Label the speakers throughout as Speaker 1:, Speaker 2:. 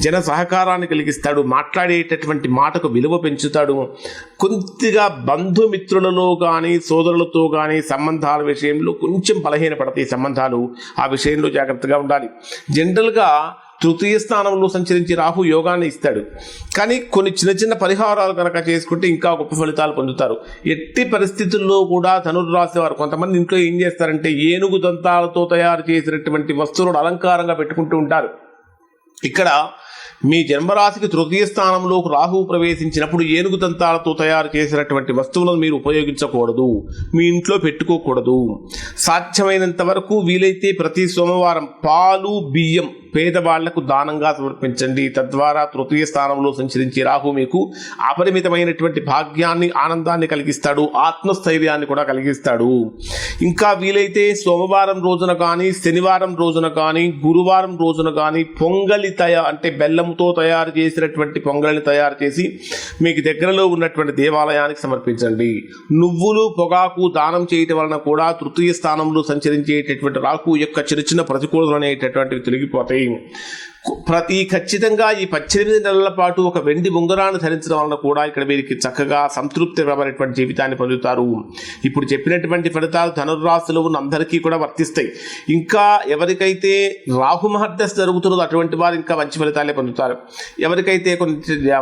Speaker 1: జన సహకారాన్ని కలిగిస్తాడు, మాట్లాడేటటువంటి మాటకు విలువ పెంచుతాడు. కొద్దిగా బంధుమిత్రులలో కానీ సోదరులతో కానీ సంబంధాల విషయంలో కొంచెం బలహీనపడతాయి సంబంధాలు. ఆ విషయంలో జాగ్రత్తగా ఉండాలి. జనరల్గా తృతీయ స్థానంలో సంచరించి రాహు యోగాన్ని ఇస్తాడు, కానీ కొన్ని చిన్న చిన్న పరిహారాలు కనుక చేసుకుంటే ఇంకా గొప్ప ఫలితాలు పొందుతారు. ఎట్టి పరిస్థితుల్లో కూడా ధనుర్రాశి వారు కొంతమంది ఇంట్లో ఏం చేస్తారంటే ఏనుగు దంతాలతో తయారు చేసినటువంటి వస్తువులను అలంకారంగా పెట్టుకుంటూ ఉంటారు. ఇక్కడ మీ జన్మరాశికి తృతీయ స్థానంలోకి రాహువు ప్రవేశించినప్పుడు ఏనుగు దంతాలతో తయారు చేసినటువంటి వస్తువులను మీరు ఉపయోగించకూడదు, మీ ఇంట్లో పెట్టుకోకూడదు. సాధ్యమైనంత వరకు వీలైతే ప్రతి సోమవారం పాలు బియ్యం పేదవాళ్లకు దానంగా సమర్పించండి. తద్వారా తృతీయ స్థానంలో సంచరించి రాహు మీకు అపరిమితమైనటువంటి భాగ్యాన్ని ఆనందాన్ని కలిగిస్తాడు, ఆత్మస్థైర్యాన్ని కూడా కలిగిస్తాడు. ఇంకా వీలైతే సోమవారం రోజున కానీ శనివారం రోజున కానీ గురువారం రోజున కానీ పొంగలి అంటే బెల్లంతో తయారు చేసినటువంటి పొంగలిని తయారు చేసి మీకు దగ్గరలో ఉన్నటువంటి దేవాలయానికి సమర్పించండి. నువ్వులు పొగాకు దానం చేయటం వలన కూడా తృతీయ స్థానంలో సంచరించేటటువంటి రాహు యొక్క చిన్న చిన్న ప్రతికూలతలు అనేటటువంటివి తొలగిపోతాయి. ఖచ్చితంగా ఈ 18 నెలల పాటు ఒక వెండి ఉంగరాన్ని ధరించడం వలన కూడా ఇక్కడ వీరికి చక్కగా సంతృప్తికరమైనటువంటి జీవితాన్ని పొందుతారు. ఇప్పుడు చెప్పినటువంటి ఫలితాలు ధనుర్రాశిలో ఉన్న అందరికీ కూడా వర్తిస్తాయి. ఇంకా ఎవరికైతే రాహు మహర్దశ జరుగుతున్నదో అటువంటి వారు ఇంకా మంచి ఫలితాలే పొందుతారు. ఎవరికైతే కొన్ని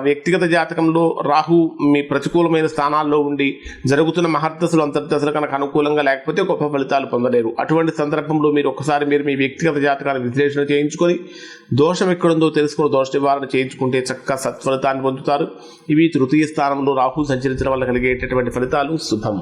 Speaker 1: వ్యక్తిగత జాతకంలో రాహు మీ ప్రతికూలమైన స్థానాల్లో ఉండి జరుగుతున్న మహర్దశలు అంతర్దశలు కనుక అనుకూలంగా లేకపోతే గొప్ప ఫలితాలు పొందలేరు. అటువంటి సందర్భంలో మీరు ఒకసారి మీ వ్యక్తిగత జాతకాన్ని విశ్లేషణ చేయించుకొని దోషం ఎక్కడుందో తెలుసుకుని దోష నివారణ చేయించుకుంటే చక్కగా సత్ఫలితాన్ని పొందుతారు. ఇవి తృతీయ స్థానంలో రాహు సంచరించడం వల్ల కలిగేటటువంటి ఫలితాలు. శుభం.